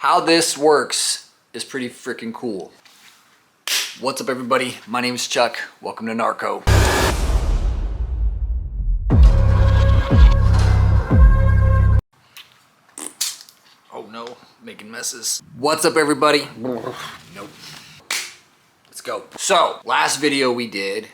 How this works is pretty freaking cool. What's up everybody? My name is Chuck. Welcome to Narco. Oh no, making messes. What's up everybody? Nope. Let's go. So, last video we did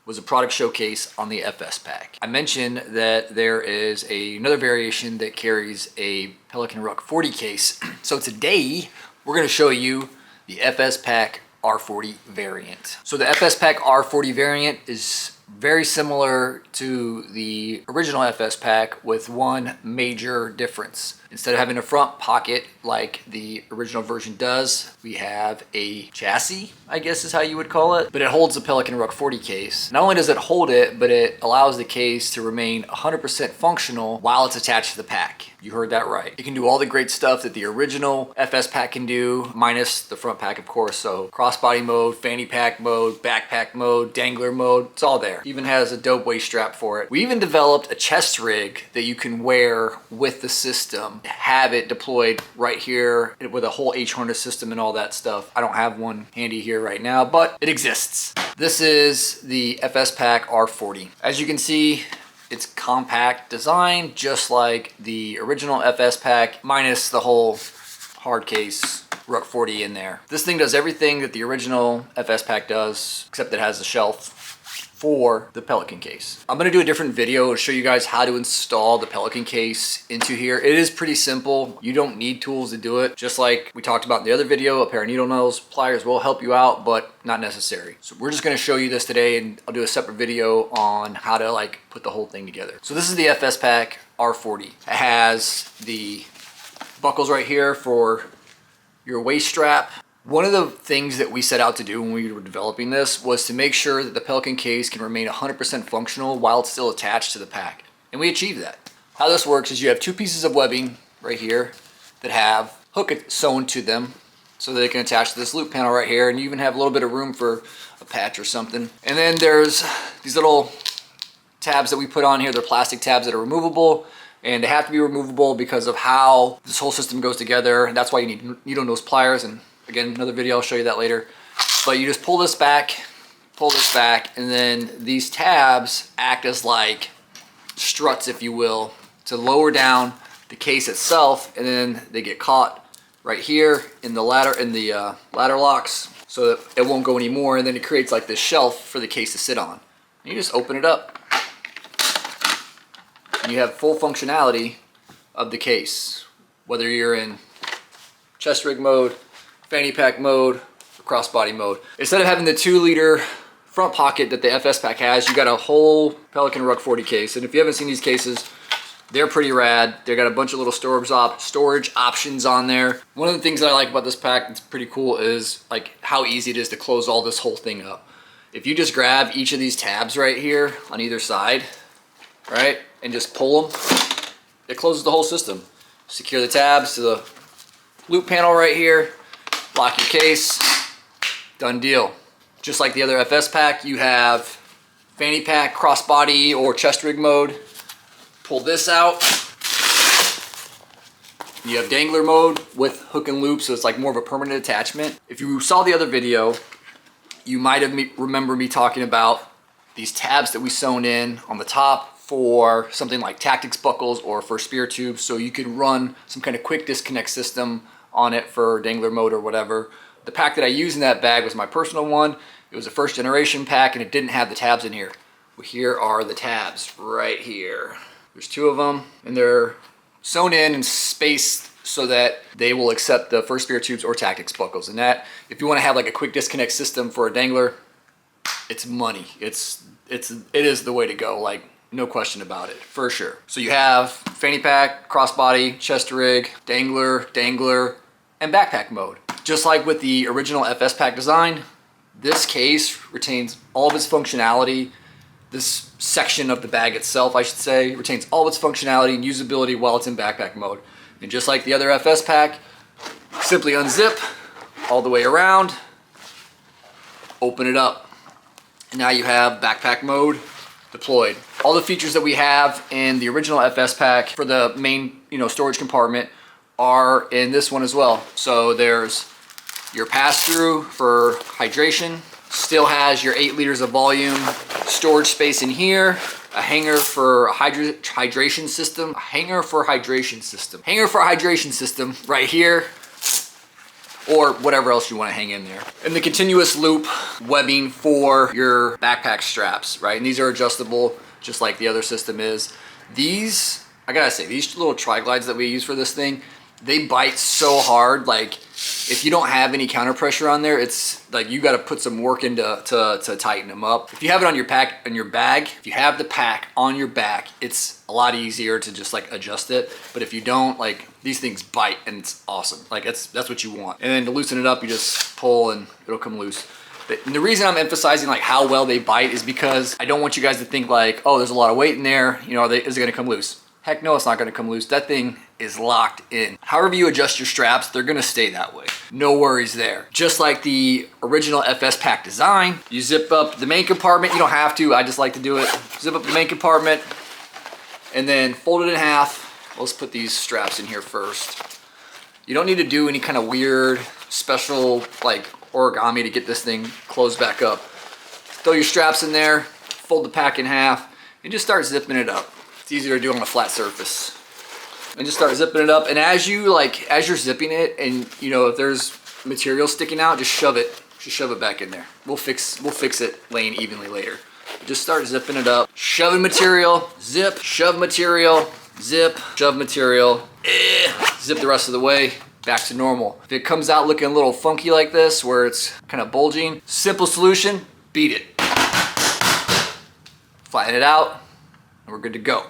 was a product showcase on the FS pack. I mentioned that there is another variation that carries a Pelican Ruck 40 case. So today, we're gonna show you the FS pack R40 variant. So the FS pack R40 variant is very similar to the original FS pack with one major difference. Instead of having a front pocket like the original version does, we have a chassis, I guess is how you would call it, but it holds the Pelican Ruck 40 case. Not only does it hold it, but it allows the case to remain 100% functional while it's attached to the pack. You heard that right. It can do all the great stuff that the original FS pack can do, minus the front pack, of course. So crossbody mode, fanny pack mode, backpack mode, dangler mode, it's all there. Even has a dope waist strap for it. We even developed a chest rig that you can wear with the system, have it deployed right here with a whole H-harness system and all that stuff. I don't have one handy here right now, but it exists. This is the FS pack R40. As you can see, it's compact design, just like the original FS pack, minus the whole hard case Ruck 40 in there. This thing does everything that the original FS pack does, except it has a shelf for the Pelican case. I'm gonna do a different video to show you guys how to install the Pelican case into here. It is pretty simple. You don't need tools to do it. Just like we talked about in the other video, a pair of needle nose pliers will help you out, but not necessary. So we're just gonna show you this today, and I'll do a separate video on how to like put the whole thing together. So this is the FS pack R40. It has the buckles right here for your waist strap. One of the things that we set out to do when we were developing this was to make sure that the Pelican case can remain 100% functional while it's still attached to the pack. And we achieved that. How this works is you have two pieces of webbing right here that have hook sewn to them so that they can attach to this loop panel right here, and you even have a little bit of room for a patch or something. And then there's these little tabs that we put on here. They're plastic tabs that are removable, and they have to be removable because of how this whole system goes together. And that's why you need needle nose pliers, and again, another video, I'll show you that later. But you just pull this back, and then these tabs act as like struts, if you will, to lower down the case itself, and then they get caught right here in the ladder locks, so that it won't go anymore, and then it creates like this shelf for the case to sit on. And you just open it up, and you have full functionality of the case, whether you're in chest rig mode, fanny pack mode, or crossbody mode. Instead of having the 2-liter front pocket that the FS pack has, you got a whole Pelican Ruck 40 case. And if you haven't seen these cases, they're pretty rad. They got a bunch of little storage options on there. One of the things that I like about this pack that's pretty cool is like how easy it is to close all this whole thing up. If you just grab each of these tabs right here on either side, right, and just pull them, it closes the whole system. Secure the tabs to the loop panel right here, lock your case, done deal. Just like the other FS pack, you have fanny pack, crossbody, or chest rig mode. Pull this out. You have dangler mode with hook and loop, so it's like more of a permanent attachment. If you saw the other video, you might have remember me talking about these tabs that we sewn in on the top for something like tactics buckles or for spear tubes, so you could run some kind of quick disconnect system on it for dangler mode or whatever. The pack that I used in that bag was my personal one. It was a first generation pack, and it didn't have the tabs in here. Well, here are the tabs right here. There's 2 of them, and they're sewn in and spaced so that they will accept the first spear tubes or tactics buckles. And that, if you want to have like a quick disconnect system for a dangler, it's money. It is the way to go, like no question about it, for sure. So you have fanny pack, crossbody, chest rig, dangler, and backpack mode. Just like with the original FS pack design, this case retains all of its functionality. This section of the bag itself, I should say, retains all of its functionality and usability while it's in backpack mode. And just like the other FS pack, simply unzip all the way around, open it up, and now you have backpack mode deployed. All the features that we have in the original FS pack for the main, storage compartment are in this one as well. So there's your pass-through for hydration, still has your 8 liters of volume, storage space in here, a hanger for hydration system, hanger for hydration system right here, or whatever else you want to hang in there. And the continuous loop webbing for your backpack straps, right? And these are adjustable just like the other system is. These, I gotta say, these little tri-glides that we use for this thing, they bite so hard. Like if you don't have any counter pressure on there, it's like you got to put some work into to tighten them up. If you have it on your pack, on your bag, if you have the pack on your back, it's a lot easier to just like adjust it. But if you don't, like these things bite and it's awesome. Like that's what you want. And then to loosen it up, you just pull and it'll come loose. And the reason I'm emphasizing like how well they bite is because I don't want you guys to think like, oh, there's a lot of weight in there. You know, is it going to come loose? Heck no, it's not going to come loose. That thing is locked in. However you adjust your straps, they're going to stay that way. No worries there. Just like the original FS pack design, you zip up the main compartment. You don't have to. I just like to do it. Zip up the main compartment and then fold it in half. Let's put these straps in here first. You don't need to do any kind of weird special like origami to get this thing closed back up. Throw your straps in there, fold the pack in half, and just start zipping it up. It's easier to do on a flat surface. And just start zipping it up. And as you're zipping it, and you know if there's material sticking out, just shove it back in there. We'll fix it laying evenly later. Just start zipping it up. Shoving material, zip, shove material, zip, shove material, zip the rest of the way. Back to normal. If it comes out looking a little funky like this, where it's kind of bulging, simple solution, beat it. Flatten it out, and we're good to go.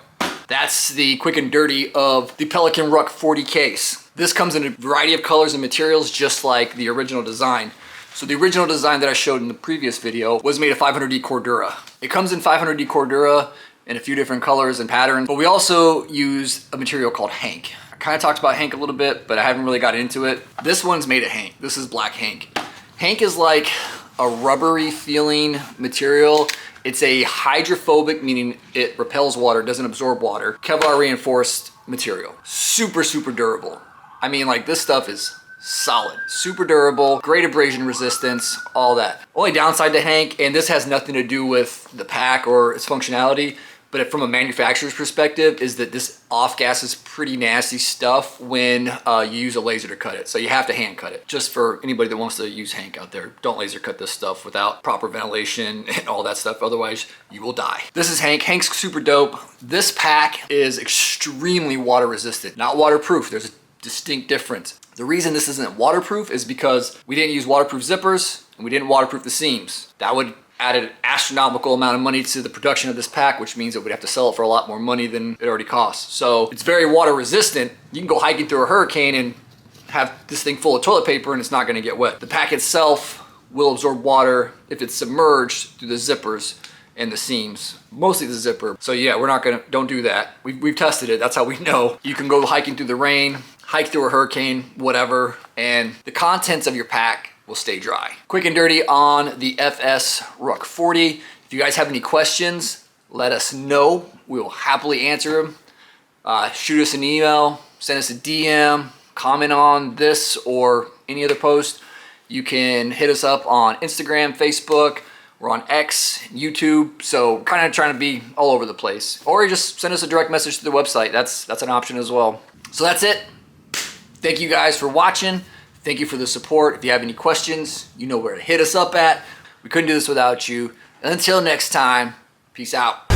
That's the quick and dirty of the Pelican Ruck 40 case. This comes in a variety of colors and materials, just like the original design. So the original design that I showed in the previous video was made of 500D Cordura. It comes in 500D Cordura in a few different colors and patterns, but we also use a material called Hank. I kind of talked about Hank a little bit, but I haven't really got into it. This one's made of Hank. This is black Hank. Hank is like a rubbery feeling material. It's a hydrophobic, meaning it repels water, doesn't absorb water. Kevlar reinforced material. Super, super durable. I mean, like this stuff is solid, super durable, great abrasion resistance, all that. Only downside to Hank, and this has nothing to do with the pack or its functionality, but from a manufacturer's perspective, is that this off-gases pretty nasty stuff when you use a laser to cut it. So you have to hand cut it. Just for anybody that wants to use Hank out there, don't laser cut this stuff without proper ventilation and all that stuff. Otherwise, you will die. This is Hank. Hank's super dope. This pack is extremely water resistant, not waterproof. There's a distinct difference. The reason this isn't waterproof is because we didn't use waterproof zippers and we didn't waterproof the seams. That would add an astronomical amount of money to the production of this pack, which means that we'd have to sell it for a lot more money than it already costs. So it's very water resistant. You can go hiking through a hurricane and have this thing full of toilet paper and it's not gonna get wet. The pack itself will absorb water if it's submerged through the zippers and the seams, mostly the zipper. So yeah, don't do that. We've tested it, that's how we know. You can go hiking through the rain, hike through a hurricane, whatever, and the contents of your pack will stay dry. Quick and dirty on the FS Ruck 40. If you guys have any questions, let us know. We will happily answer them. Shoot us an email, send us a DM, comment on this or any other post. You can hit us up on Instagram, Facebook. We're on X, YouTube, so kind of trying to be all over the place. Or you just send us a direct message to the website. That's an option as well. So that's it. Thank you guys for watching. Thank you for the support. If you have any questions, you know where to hit us up at. We couldn't do this without you. And until next time, peace out.